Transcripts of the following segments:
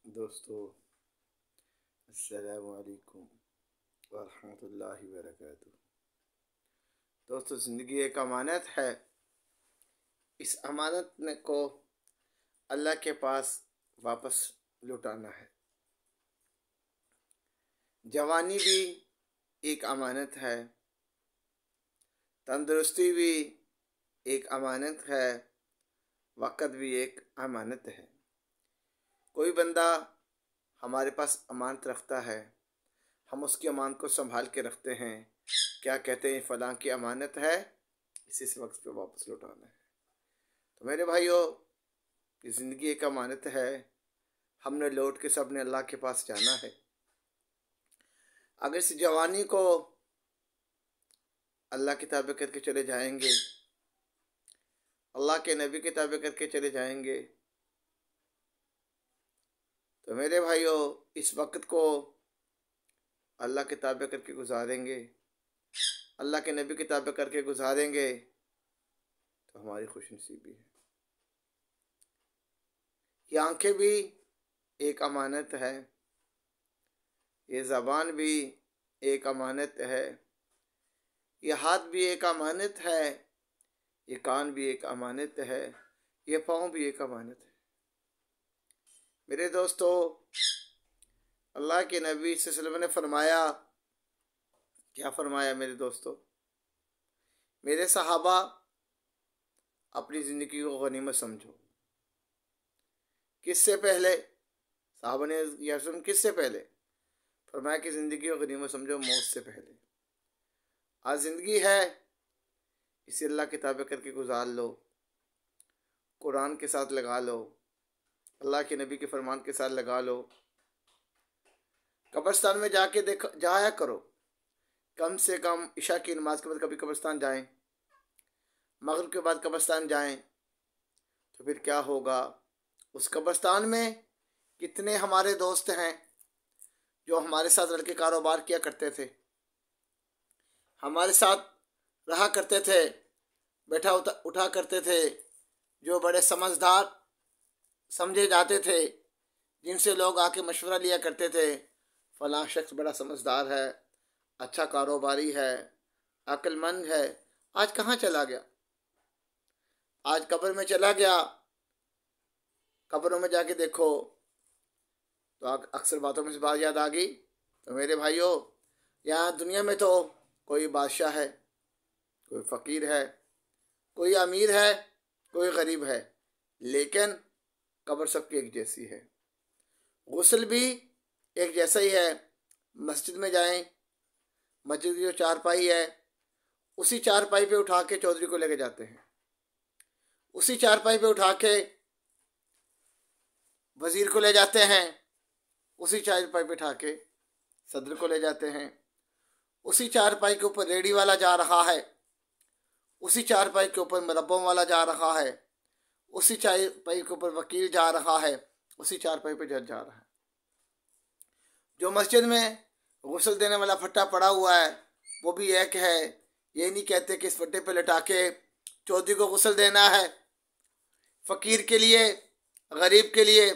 दोस्तों, अस्सलामु अलैकुम वरहमतुल्लाहि वबरकातुहू। दोस्तों, ज़िंदगी एक अमानत है। इस अमानत को अल्लाह के पास वापस लौटाना है। जवानी भी एक अमानत है, तंदुरुस्ती भी एक अमानत है, वक़्त भी एक अमानत है। कोई बंदा हमारे पास अमानत रखता है, हम उसकी अमानत को संभाल के रखते हैं। क्या कहते हैं, फलां की अमानत है, इसी वक्त पे वापस लौटाना है। तो मेरे भाइयों, ये ज़िंदगी एक अमानत है। हमने लौट के सबने अल्लाह के पास जाना है। अगर इस जवानी को अल्लाह की ताबे करके चले जाएंगे, अल्लाह के नबी की ताबे करके चले जाएंगे, तो मेरे भाइयों, इस वक्त को अल्लाह के ताबे करके गुजारेंगे, अल्लाह के नबी की ताबे करके गुजारेंगे, तो हमारी खुशनसीबी है। ये आंखें भी एक अमानत है, ये ज़बान भी एक अमानत है, ये हाथ भी एक अमानत है, ये कान भी एक अमानत है, ये पाँव भी एक अमानत है। मेरे दोस्तों, अल्लाह के नबी सल्लल्लाहु अलैहि वसल्लम ने फरमाया, क्या फरमाया मेरे दोस्तों? मेरे सहाबा, अपनी ज़िंदगी को गनीमत समझो। किससे पहले? साहबा ने यह सुन, किससे पहले? फरमाया कि ज़िंदगी को गनीमत समझो, मौत से पहले। आज ज़िंदगी है, इसे अल्लाह की ताबे करके गुजार लो, कुरान के साथ लगा लो, अल्लाह के नबी के फरमान के साथ लगा लो। कब्रिस्तान में जाके जाया करो, कम से कम इशा की नमाज के बाद कभी कब्रिस्तान जाएं, मगरिब के बाद कब्रिस्तान जाएं, तो फिर क्या होगा? उस कब्रिस्तान में कितने हमारे दोस्त हैं जो हमारे साथ लड़के कारोबार किया करते थे, हमारे साथ रहा करते थे, बैठा उठा करते थे, जो बड़े समझदार समझे जाते थे, जिनसे लोग आके मशवरा लिया करते थे, फलां शख्स बड़ा समझदार है, अच्छा कारोबारी है, अक्लमंद है। आज कहाँ चला गया? आज कब्र में चला गया। कब्रों में जाके देखो तो अक्सर बातों में से बात याद आ गई। तो मेरे भाइयों, यहाँ दुनिया में तो कोई बादशाह है, कोई फ़कीर है, कोई अमीर है, कोई गरीब है, लेकिन कब्र सबकी एक जैसी है। गुस्ल भी एक जैसा ही है। मस्जिद में जाएं, मस्जिद की जो चारपाई है, उसी चारपाई पे उठा के चौधरी को लेके जाते हैं, उसी चारपाई पे उठा के वजीर को ले जाते हैं, उसी चारपाई पे उठा के सदर को ले जाते हैं, उसी चारपाई के ऊपर रेडी वाला जा रहा है, उसी चारपाई के ऊपर मुरब्बों वाला जा रहा है, उसी चारपाई के ऊपर वकील जा रहा है, उसी चारपाई पे जज जा रहा है। जो मस्जिद में गुस्ल देने वाला फट्टा पड़ा हुआ है, वो भी एक है। ये नहीं कहते कि इस फट्टे पे लटा के चौधरी को गुस्ल देना है। फ़कीर के लिए, गरीब के लिए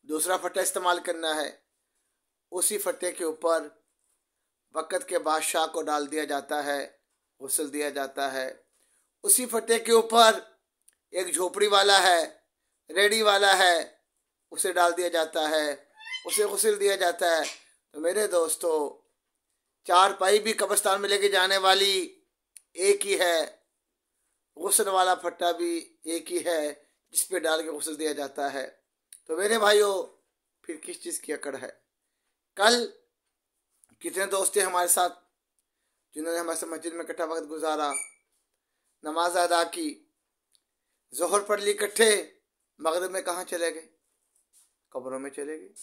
दूसरा फट्टा इस्तेमाल करना है। उसी फट्टे के ऊपर वक़्त के बादशाह को डाल दिया जाता है, गुस्ल दिया जाता है। उसी फट्टे के ऊपर एक झोपड़ी वाला है, रेडी वाला है, उसे डाल दिया जाता है, उसे गुस्ल दिया जाता है। तो मेरे दोस्तों, चारपाई भी कब्रिस्तान में लेके जाने वाली एक ही है, गुस्ल वाला फट्टा भी एक ही है, जिस पे डाल के गुस्ल दिया जाता है। तो मेरे भाइयों, फिर किस चीज़ की अकड़ है? कल कितने दोस्त थे हमारे साथ जिन्होंने हमारे साथ मस्जिद में इकट्ठा वक्त गुजारा, नमाज अदा की, जोहर पढ़ ली इकट्ठे, मगरिब में कहाँ चले गए? कब्रों में चले गए।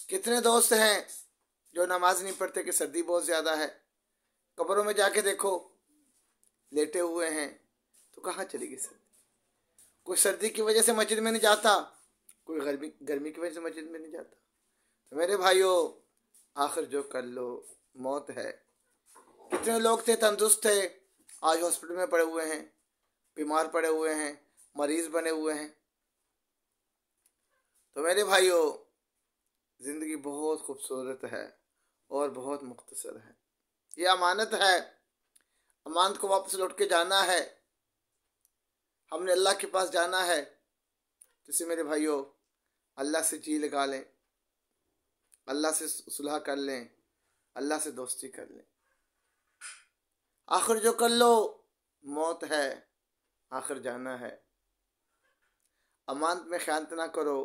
कितने दोस्त हैं जो नमाज नहीं पढ़ते कि सर्दी बहुत ज़्यादा है, कब्रों में जाके देखो लेटे हुए हैं, तो कहाँ चली गई सर्दी? कोई सर्दी की वजह से मस्जिद में नहीं जाता, कोई गर्मी की वजह से मस्जिद में नहीं जाता। तो मेरे भाइयों, आखिर जो कर लो मौत है। कितने लोग थे तंदुरुस्त थे, आज हॉस्पिटल में पड़े हुए हैं, बीमार पड़े हुए हैं, मरीज बने हुए हैं। तो मेरे भाइयों, ज़िंदगी बहुत खूबसूरत है और बहुत मुख्तसर है। ये अमानत है, अमानत को वापस लौट के जाना है, हमने अल्लाह के पास जाना है। तो इसे मेरे भाइयों, अल्लाह से जी लगा लें, अल्लाह से सुलह कर लें, अल्लाह से दोस्ती कर लें। आखिर जो कर लो मौत है, आखिर जाना है। अमानत में ख़यानत ना करो।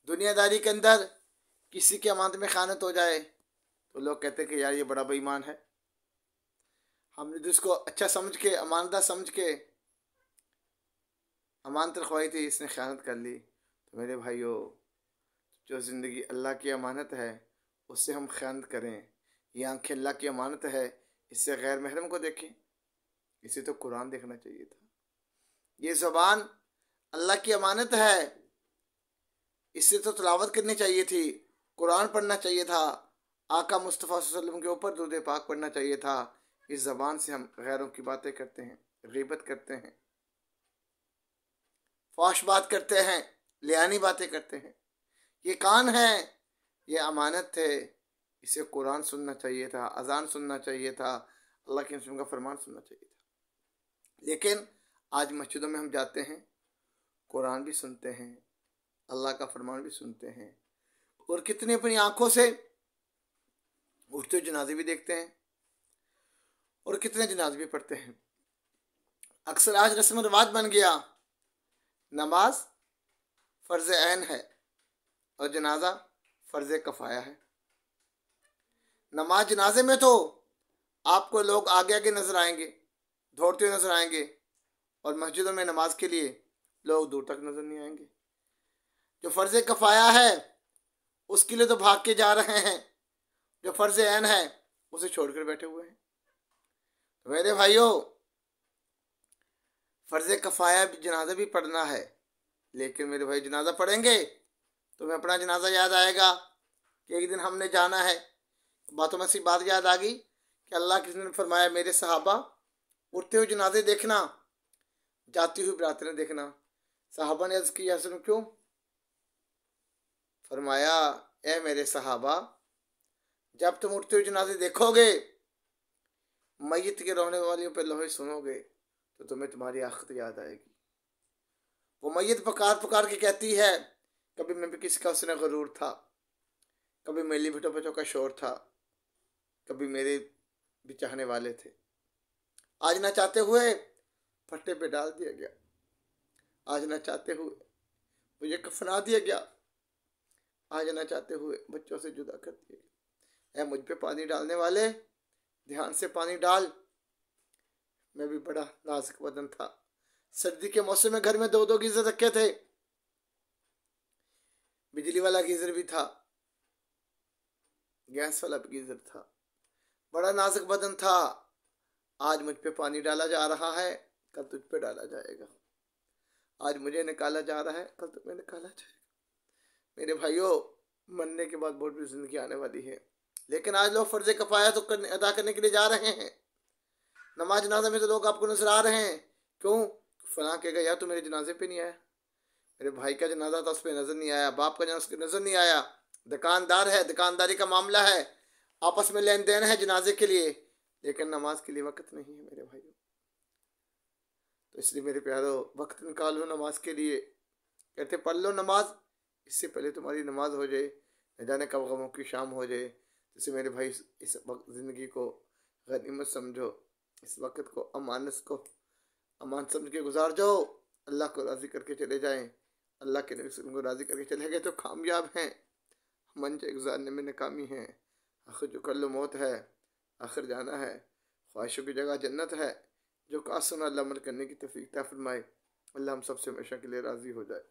दुनियादारी के अंदर किसी की अमानत में ख़यानत हो जाए तो लोग कहते हैं कि यार ये बड़ा बेईमान है। हमने तो इसको अच्छा समझ के, अमानतदार समझ के अमानत रखवाई थी, इसने ख़यानत कर ली। तो मेरे भाइयों, जो ज़िंदगी अल्लाह की अमानत है उससे हम ख़यानत करें। ये आंखें अल्लाह की अमानत है, इससे गैर महरम को देखें। इसे तो कुरान देखना चाहिए था। ये ज़बान अल्लाह की अमानत है, इससे तो तिलावत करनी चाहिए थी, कुरान पढ़ना चाहिए था, आका मुस्तफ़ा सल्लल्लाहु अलैहि वसल्लम के ऊपर दुरूद पाक पढ़ना चाहिए था। इस ज़बान से हम गैरों की बातें करते हैं, ग़ीबत करते हैं, फौश बात करते हैं, लियानी बातें करते हैं। ये कान है, ये अमानत थे, इसे कुरान सुनना चाहिए था, अजान सुनना चाहिए था, अल्लाह के रसूल का फरमान सुनना चाहिए था। लेकिन आज मस्जिदों में हम जाते हैं, कुरान भी सुनते हैं, अल्लाह का फरमान भी सुनते हैं, और कितनी अपनी आंखों से उठते जनाजे भी देखते हैं और कितने जनाजे भी पढ़ते हैं। अक्सर आज रस्म रिवाज बन गया, नमाज फ़र्ज़ ऐन है और जनाजा फ़र्ज़ कफ़ाया है। नमाज जनाजे में तो आपको लोग आगे आगे नजर आएंगे, दौड़ते हुए नजर आएंगे, और मस्जिदों में नमाज के लिए लोग दूर तक नजर नहीं आएंगे। जो फ़र्ज़ कफ़ाया है उसके लिए तो भाग के जा रहे हैं, जो फ़र्ज़ ऐन है उसे छोड़कर बैठे हुए हैं। तो मेरे भाइयों, फ़र्ज़ कफ़ाया जनाजा भी पढ़ना है, लेकिन मेरे भाई जनाजा पढ़ेंगे तो हमें अपना जनाजा याद आएगा कि एक दिन हमने जाना है। बातों में सी बात याद आ गई कि अल्लाह किसी ने फरमाया, मेरे सहाबा उठते हुए जनाजे देखना, जाती हुई बरातें देखना। सहाबा ने अर्ज़ किया, सुनो क्यों? फरमाया, ए मेरे सहाबा, जब तुम उठते हुए जनाजे देखोगे, मैयत के रोने वालियों पर लोहे सुनोगे, तो तुम्हें तुम्हारी आखिरत याद आएगी। वो मैयत पुकार पुकार के कहती है, कभी मैं भी किसी का उसने गरूर था, कभी मेली भटो बचों का शोर था, कभी मेरे भी चाहने वाले थे। आज ना चाहते हुए फट्टे पे डाल दिया गया, आज ना चाहते हुए मुझे कफना दिया गया, आज ना चाहते हुए बच्चों से जुदा कर दिया गया। ऐ मुझ पे पानी डालने वाले, ध्यान से पानी डाल। मैं भी बड़ा नाजुक बदन था। सर्दी के मौसम में घर में 2-2 गीजर रखे थे, बिजली वाला गीजर भी था, गैस वाला भी गीजर था, बड़ा नाजुक बदन था। आज मुझ पे पानी डाला जा रहा है, कल तुझ पे डाला जाएगा। आज मुझे निकाला जा रहा है, कल तुम्हें निकाला जाएगा। मेरे भाइयों, मरने के बाद बहुत भी जिंदगी आने वाली है, लेकिन आज लोग फर्ज कफाया तो अदा करने के लिए जा रहे हैं। नमाज जनाजा में तो लोग आपको नजर आ रहे हैं। क्यों? फलां कहेगा, यार तू मेरे जनाजे पे नहीं आया, मेरे भाई का जनाजा था उस पर नजर नहीं आया, बाप का जनाजा उस पर नजर नहीं आया। दुकानदार है, दुकानदारी का मामला है, आपस में लेन देन है जनाजे के लिए, लेकिन नमाज के लिए वक्त नहीं है मेरे भाइयों। तो इसलिए मेरे प्यारो, वक्त निकालो नमाज के लिए। कहते पढ़ लो नमाज, इससे पहले तुम्हारी नमाज हो जाए, न जाने कब गमों की शाम हो जाए। जैसे मेरे भाई, इस वक्त ज़िंदगी को गनीमत समझो, इस वक्त को अमानत को अमान समझ के गुजार जाओ, अल्लाह को राज़ी करके चले जाएं। अल्लाह के नबी को राज़ी करके चले गए तो कामयाब हैं, मंज़िल गुजारने में नाकामी है। आखिर जो कर लो मौत है, आखिर जाना है, ख्वाहिशों की जगह जन्नत है। जो कहा सुना अल्लाह अमल करने की तौफीक अता फरमाए। अल्लाह हम सबसे हमेशा के लिए राज़ी हो जाए।